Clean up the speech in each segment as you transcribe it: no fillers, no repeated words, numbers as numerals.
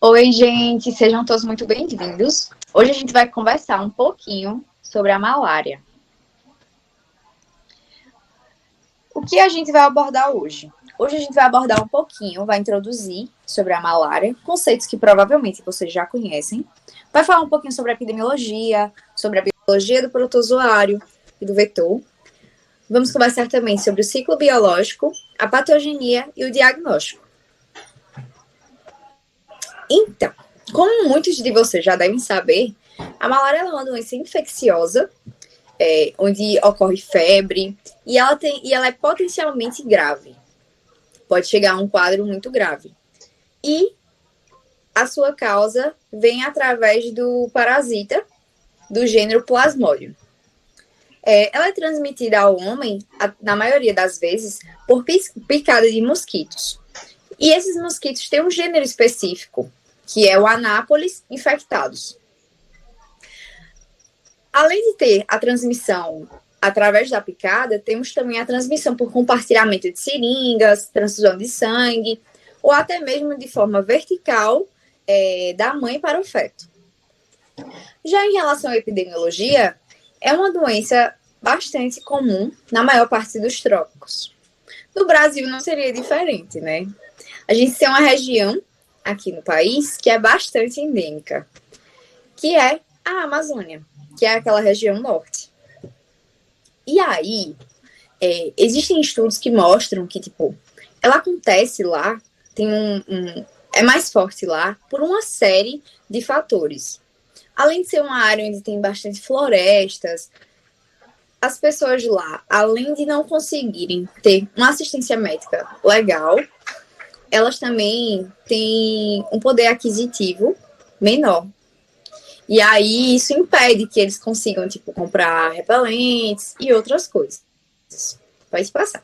Oi, gente, sejam todos muito bem-vindos. Hoje a gente vai conversar um pouquinho sobre a malária. O que a gente vai abordar hoje? Hoje a gente vai abordar um pouquinho, vai introduzir sobre a malária, conceitos que provavelmente vocês já conhecem. Vai falar um pouquinho sobre a epidemiologia, sobre a biologia do protozoário e do vetor. Vamos conversar também sobre o ciclo biológico, a patogenia e o diagnóstico. Então, como muitos de vocês já devem saber, a malária é uma doença infecciosa, onde ocorre febre, e ela é potencialmente grave. Pode chegar a um quadro muito grave. E a sua causa vem através do parasita do gênero Plasmodium. Ela é transmitida ao homem, na maioria das vezes, por picada de mosquitos. E esses mosquitos têm um gênero específico, que é o Anápolis infectados. Além de ter a transmissão através da picada, temos também a transmissão por compartilhamento de seringas, transfusão de sangue, ou até mesmo de forma vertical da mãe para o feto. Já em relação à epidemiologia, é uma doença bastante comum na maior parte dos trópicos. No Brasil não seria diferente, né? A gente tem uma região aqui no país que é bastante endêmica, que é a Amazônia, que é aquela região norte. E aí, existem estudos que mostram que, ela acontece lá, é mais forte lá, por uma série de fatores. Além de ser uma área onde tem bastante florestas, as pessoas lá, além de não conseguirem ter uma assistência médica legal, elas também têm um poder aquisitivo menor. E aí isso impede que eles consigam, comprar repelentes e outras coisas. Pode passar.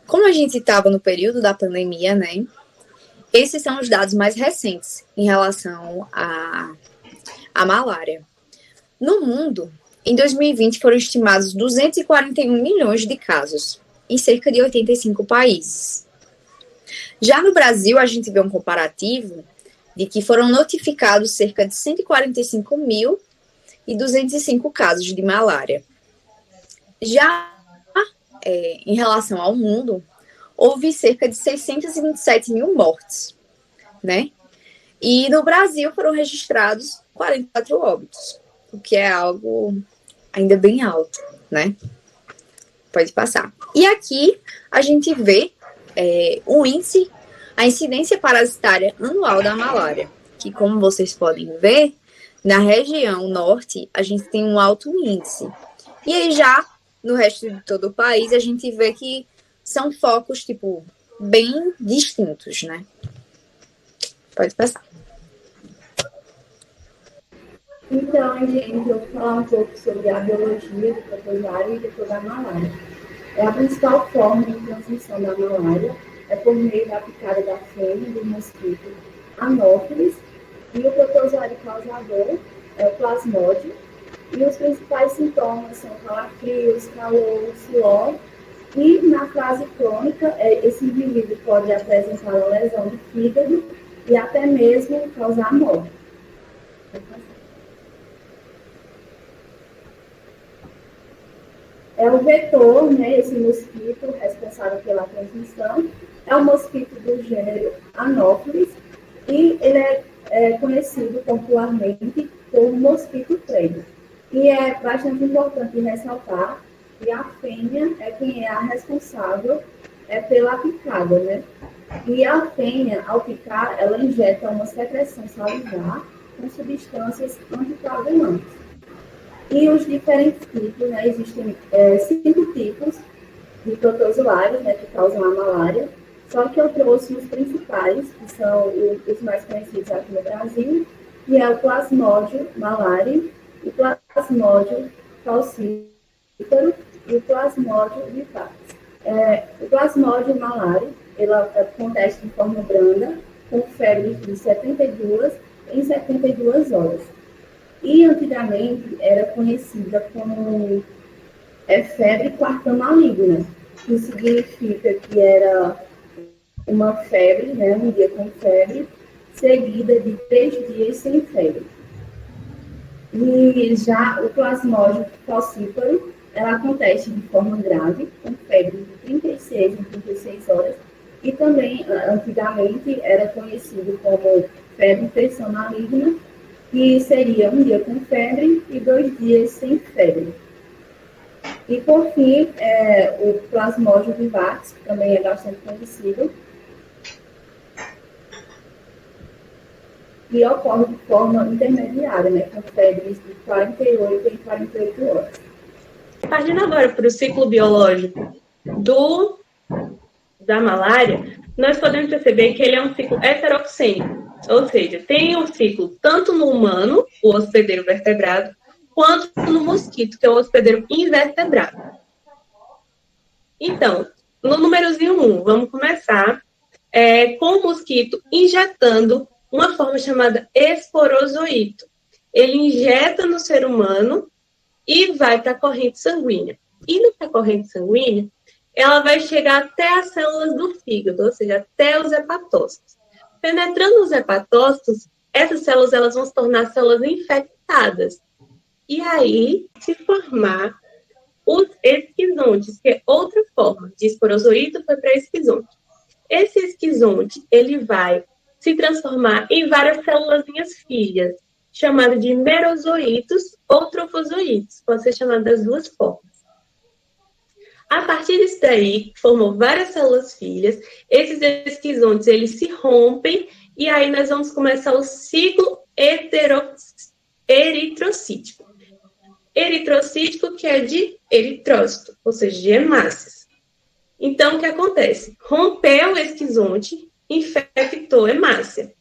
Como a gente estava no período da pandemia, né? Esses são os dados mais recentes em relação à malária. No mundo, em 2020 foram estimados 241 milhões de casos em cerca de 85 países. Já no Brasil, a gente vê um comparativo de que foram notificados cerca de 145.205 casos de malária. Já em relação ao mundo, houve cerca de 627 mil mortes, né? E no Brasil foram registrados 44 óbitos, o que é algo ainda bem alto, né? Pode passar. E aqui a gente vê a incidência parasitária anual da malária, que, como vocês podem ver, na região norte a gente tem um alto índice. E aí já no resto de todo o país a gente vê que são focos, bem distintos, né? Pode passar. Então, gente, eu vou falar um pouco sobre a biologia do protozoário e depois da malária. A principal forma de transmissão da malária é por meio da picada da fêmea do mosquito Anófelis, e o protozoário causador é o plasmódio. E os principais sintomas são calafrios, calor, suor. E na fase crônica, esse indivíduo pode apresentar uma lesão do fígado e até mesmo causar morte. É o vetor, né, esse mosquito responsável pela transmissão, é o mosquito do gênero Anopheles, e ele é conhecido popularmente como mosquito preto. E é bastante importante ressaltar que a fêmea é quem é a responsável pela picada, né? E a fêmea, ao picar, ela injeta uma secreção salivar com substâncias anticoagulantes. E os diferentes tipos, né? Existem 5 tipos de protozoários, né, que causam a malária, só que eu trouxe os principais, que são os mais conhecidos aqui no Brasil, que é o Plasmodium malariae, o Plasmodium falciparum e o Plasmodium vivax. O Plasmodium malariae, ele acontece de forma branda, com febre de 72 em 72 horas. E antigamente era conhecida como febre quarta maligna, que significa que era uma febre, né, um dia com febre, seguida de 3 dias sem febre. E já o plasmódio falcíparo, ela acontece de forma grave, com febre de 36 em 36 horas, e também, antigamente, era conhecido como febre infecção maligna, que seria um dia com febre e 2 dias sem febre. E, por fim, o plasmódio vivax, que também é bastante conhecido, que ocorre de forma intermediária, né, com febres de 48 em 48 horas. Partindo agora para o ciclo biológico da malária, nós podemos perceber que ele é um ciclo heteroxênico, ou seja, tem um ciclo tanto no humano, o hospedeiro vertebrado, quanto no mosquito, que é o hospedeiro invertebrado. Então, no númerozinho 1, vamos começar com o mosquito injetando uma forma chamada esporozoito. Ele injeta no ser humano e vai para a corrente sanguínea. Indo para a corrente sanguínea, ela vai chegar até as células do fígado, ou seja, até os hepatócitos. Penetrando os hepatócitos, essas células elas vão se tornar células infectadas. E aí, se formar os esquizontes, que é outra forma de esporozoito foi para esquizonte. Esse esquizonte, ele vai se transformar em várias célulazinhas filhas, chamadas de merozoítos ou trofozoítos. Pode ser chamado das duas formas. A partir disso daí, formou várias células filhas, esses esquizontes, eles se rompem, e aí nós vamos começar o ciclo eritrocítico. Eritrocítico, que é de eritrócito, ou seja, de hemácias. Então, o que acontece? Rompeu o esquizonte, infectou hemácia.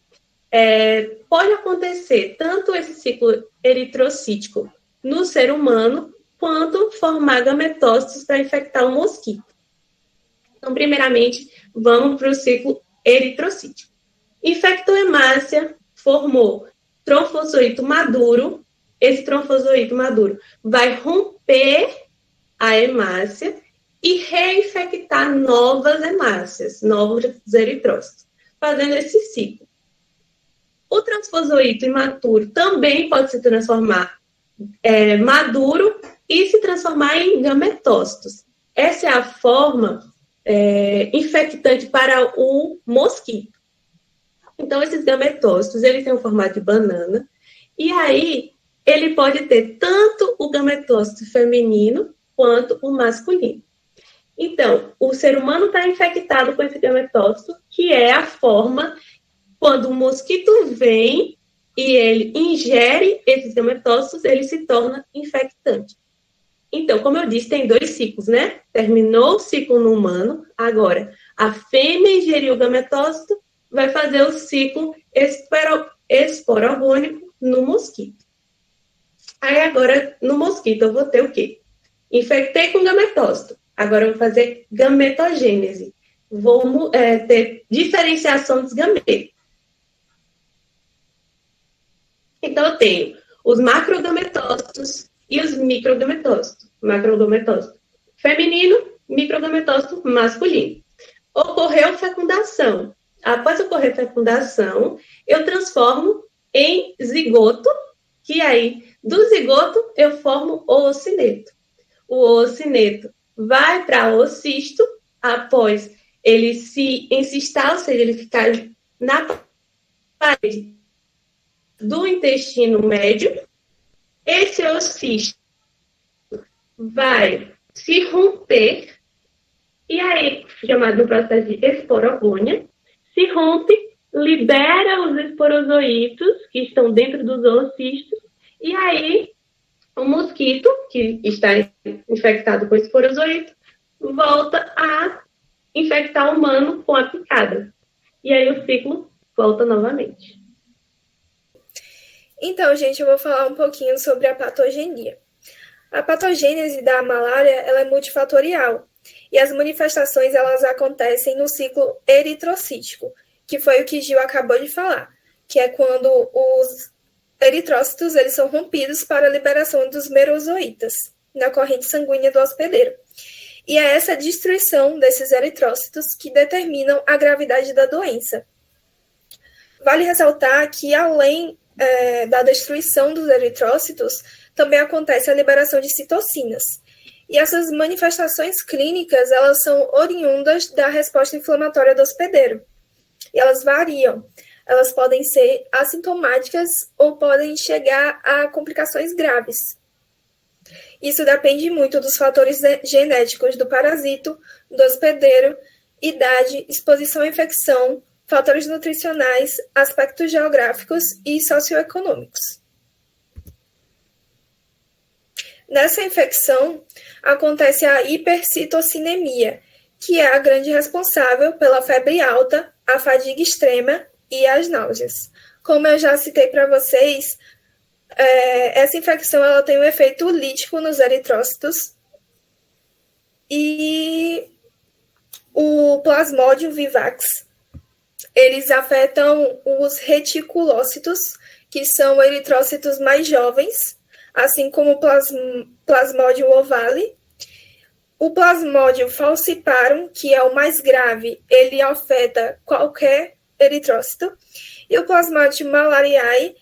Pode acontecer tanto esse ciclo eritrocítico no ser humano, quanto formar gametócitos para infectar o mosquito. Então, primeiramente, vamos para o ciclo eritrocítico. Infectou hemácia, formou trofozoito maduro. Esse trofozoito maduro vai romper a hemácia e reinfectar novas hemácias, novos eritrócitos, fazendo esse ciclo. O transfozoito imaturo também pode se transformar maduro e se transformar em gametócitos. Essa é a forma infectante para o mosquito. Então, esses gametócitos, eles têm o formato de banana, e aí ele pode ter tanto o gametócito feminino quanto o masculino. Então, o ser humano está infectado com esse gametócito, que é a forma quando o mosquito vem e ele ingere esses gametócitos, ele se torna infectante. Então, como eu disse, tem 2 ciclos, né? Terminou o ciclo no humano, agora a fêmea ingeriu o gametócito, vai fazer o ciclo esporogônico no mosquito. Aí agora, no mosquito, eu vou ter o quê? Infectei com gametócito. Agora eu vou fazer gametogênese. Vou ter diferenciação dos gametos. Então, eu tenho os macrogametócitos e os microgametócitos. Macrogametócito feminino, microgametócito masculino. Ocorreu fecundação. Após ocorrer fecundação, eu transformo em zigoto, que aí, do zigoto, eu formo o ocineto. O ocineto vai para o ocisto, após ele se encistar, ou seja, ele ficar na parede do intestino médio. Esse ocisto vai se romper, e aí, chamado no processo de esporogônia, se rompe, libera os esporozoítos que estão dentro dos oocistos, e aí o mosquito, que está infectado com esporozoito, volta a infectar o humano com a picada. E aí o ciclo volta novamente. Então, gente, eu vou falar um pouquinho sobre a patogenia. A patogênese da malária ela é multifatorial e as manifestações elas acontecem no ciclo eritrocítico, que foi o que Gil acabou de falar, que é quando os eritrócitos eles são rompidos para a liberação dos merozoítas na corrente sanguínea do hospedeiro. E é essa destruição desses eritrócitos que determinam a gravidade da doença. Vale ressaltar que, além da destruição dos eritrócitos, também acontece a liberação de citocinas. E essas manifestações clínicas, elas são oriundas da resposta inflamatória do hospedeiro. E elas variam. Elas podem ser assintomáticas ou podem chegar a complicações graves. Isso depende muito dos fatores genéticos do parasito, do hospedeiro, idade, exposição à infecção, fatores nutricionais, aspectos geográficos e socioeconômicos. Nessa infecção, acontece a hipercitocinemia, que é a grande responsável pela febre alta, a fadiga extrema e as náuseas. Como eu já citei para vocês, essa infecção ela tem um efeito lítico nos eritrócitos e o Plasmodium vivax, eles afetam os reticulócitos, que são eritrócitos mais jovens, assim como o Plasmodium ovale. O Plasmodium falciparum, que é o mais grave, ele afeta qualquer eritrócito. E o Plasmodium malariae,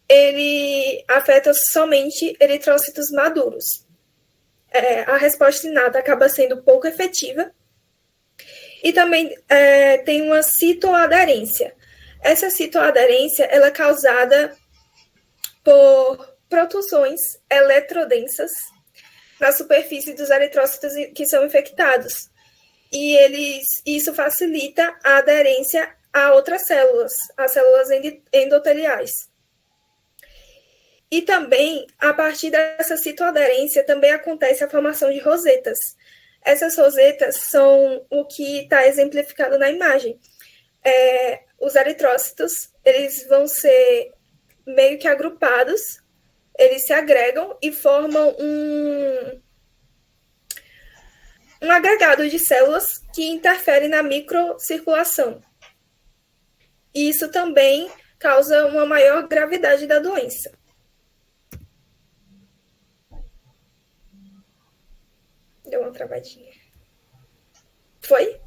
ele afeta somente eritrócitos maduros. A resposta inata acaba sendo pouco efetiva. E também tem uma citoaderência. Essa citoaderência ela é causada por protusões eletrodensas na superfície dos eritrócitos que são infectados. E isso facilita a aderência a outras células, as células endoteliais. E também, a partir dessa citoaderência, também acontece a formação de rosetas. Essas rosetas são o que está exemplificado na imagem. Os eritrócitos, eles vão ser meio que agrupados, eles se agregam e formam um agregado de células que interferem na microcirculação. E isso também causa uma maior gravidade da doença. Deu uma travadinha. Foi?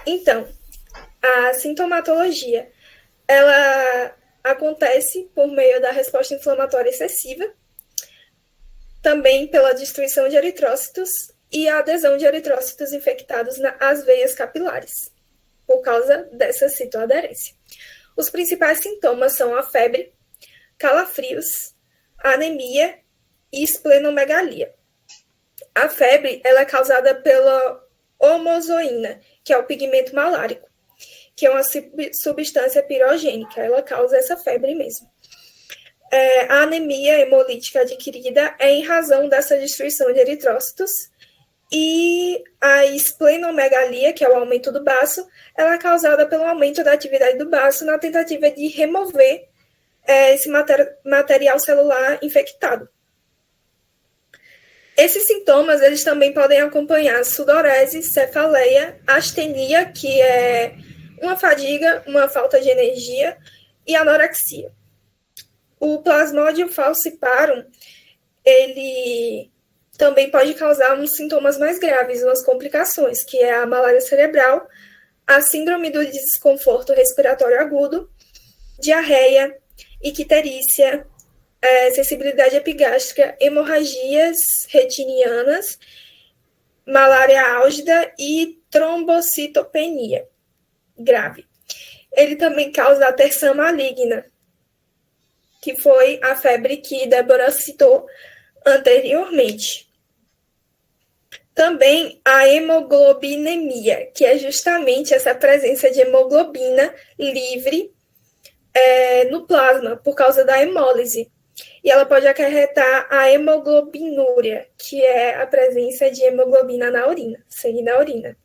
Então, a sintomatologia, ela acontece por meio da resposta inflamatória excessiva, também pela destruição de eritrócitos e a adesão de eritrócitos infectados às veias capilares, por causa dessa citoaderência. Os principais sintomas são a febre, calafrios, anemia e esplenomegalia. A febre ela é causada pela homozoína, que é o pigmento malárico, que é uma substância pirogênica, ela causa essa febre mesmo. A anemia hemolítica adquirida é em razão dessa destruição de eritrócitos, e a esplenomegalia, que é o aumento do baço, ela é causada pelo aumento da atividade do baço na tentativa de remover esse material celular infectado. Esses sintomas, eles também podem acompanhar sudorese, cefaleia, astenia, que é uma fadiga, uma falta de energia, e anorexia. O Plasmodium falciparum, ele também pode causar uns sintomas mais graves, umas complicações, que é a malária cerebral, a síndrome do desconforto respiratório agudo, diarreia, icterícia, sensibilidade epigástrica, hemorragias retinianas, malária álgida e trombocitopenia grave. Ele também causa a terçã maligna, que foi a febre que Débora citou anteriormente. Também a hemoglobinemia, que é justamente essa presença de hemoglobina livre no plasma, por causa da hemólise. E ela pode acarretar a hemoglobinúria, que é a presença de hemoglobina na urina, sangue na urina.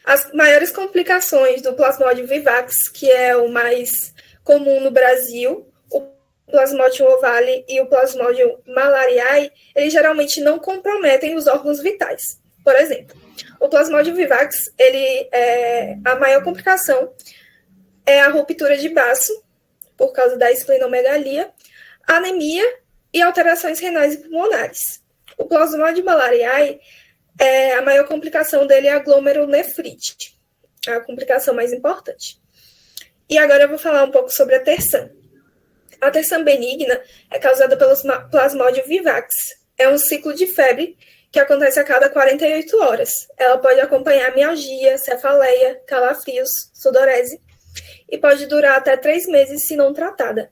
As maiores complicações do Plasmodium vivax, que é o mais comum no Brasil, o Plasmodium ovale e o Plasmodium malariae, eles geralmente não comprometem os órgãos vitais. Por exemplo, o Plasmodium vivax, a maior complicação é a ruptura de baço, por causa da esplenomegalia, anemia e alterações renais e pulmonares. O Plasmodium malariae, a maior complicação dele é a glomerulonefrite, a complicação mais importante. E agora eu vou falar um pouco sobre a terçã. A terçã benigna é causada pelos Plasmodium vivax. É um ciclo de febre que acontece a cada 48 horas. Ela pode acompanhar mialgia, cefaleia, calafrios, sudorese e pode durar até 3 meses se não tratada.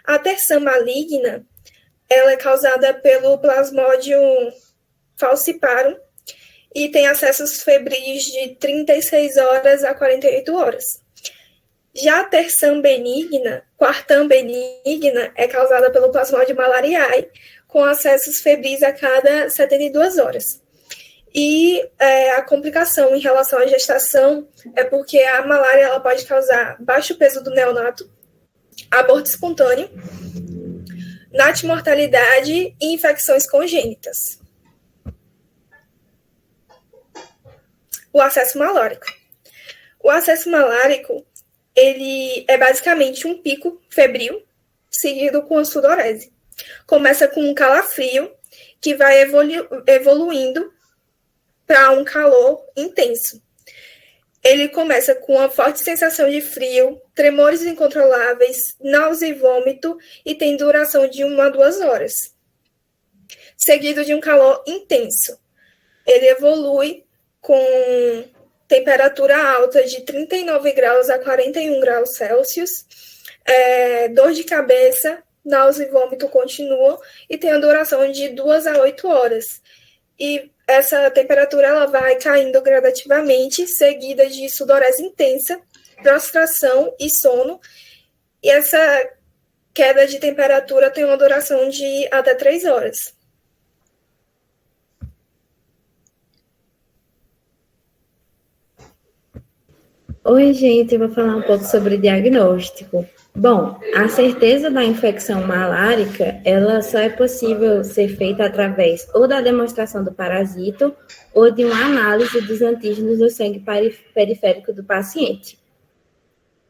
A terçã maligna, ela é causada pelo Plasmodium falciparum e tem acessos febris de 36 horas a 48 horas. Já a terçã benigna, quartã benigna, é causada pelo Plasmodium malariae, com acessos febris a cada 72 horas. E a complicação em relação à gestação é porque a malária ela pode causar baixo peso do neonato, aborto espontâneo, natimortalidade e infecções congênitas. O acesso malárico. O acesso malárico ele é basicamente um pico febril seguido com a sudorese. Começa com um calafrio que vai evoluindo para um calor intenso. Ele começa com uma forte sensação de frio, tremores incontroláveis, náusea e vômito e tem duração de 1 a 2 horas, seguido de um calor intenso. Ele evolui com temperatura alta de 39 graus a 41 graus Celsius, dor de cabeça, náusea e vômito continuam e tem a duração de 2 a 8 horas. E essa temperatura ela vai caindo gradativamente, seguida de sudorese intensa, prostração e sono. E essa queda de temperatura tem uma duração de até 3 horas. Oi, gente, eu vou falar um pouco sobre diagnóstico. Bom, a certeza da infecção malárica, ela só é possível ser feita através ou da demonstração do parasito ou de uma análise dos antígenos do sangue periférico do paciente.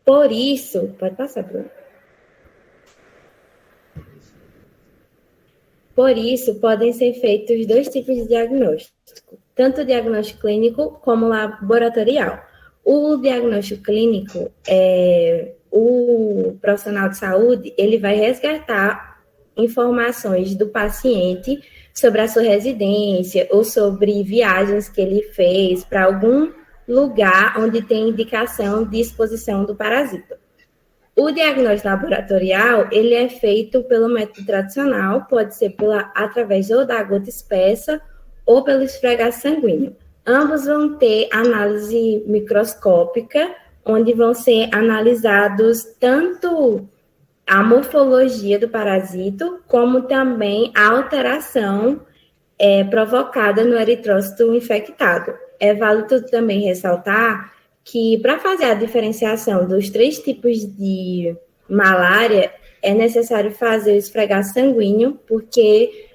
Por isso, pode passar, Bruno. Por isso, podem ser feitos 2 tipos de diagnóstico, tanto o diagnóstico clínico como laboratorial. O diagnóstico clínico, o profissional de saúde, ele vai resgatar informações do paciente sobre a sua residência ou sobre viagens que ele fez para algum lugar onde tem indicação de exposição do parasita. O diagnóstico laboratorial, ele é feito pelo método tradicional, pode ser através ou da gota espessa ou pelo esfregaço sanguíneo. Ambos vão ter análise microscópica, onde vão ser analisados tanto a morfologia do parasito, como também a alteração provocada no eritrócito infectado. É válido também ressaltar que, para fazer a diferenciação dos 3 tipos de malária, é necessário fazer o esfregaço sanguíneo, porque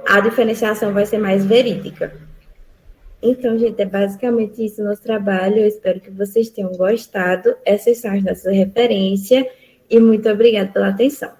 a diferenciação vai ser mais verídica. Então, gente, é basicamente isso o nosso trabalho. Eu espero que vocês tenham gostado. Essas são as nossas referências e muito obrigada pela atenção.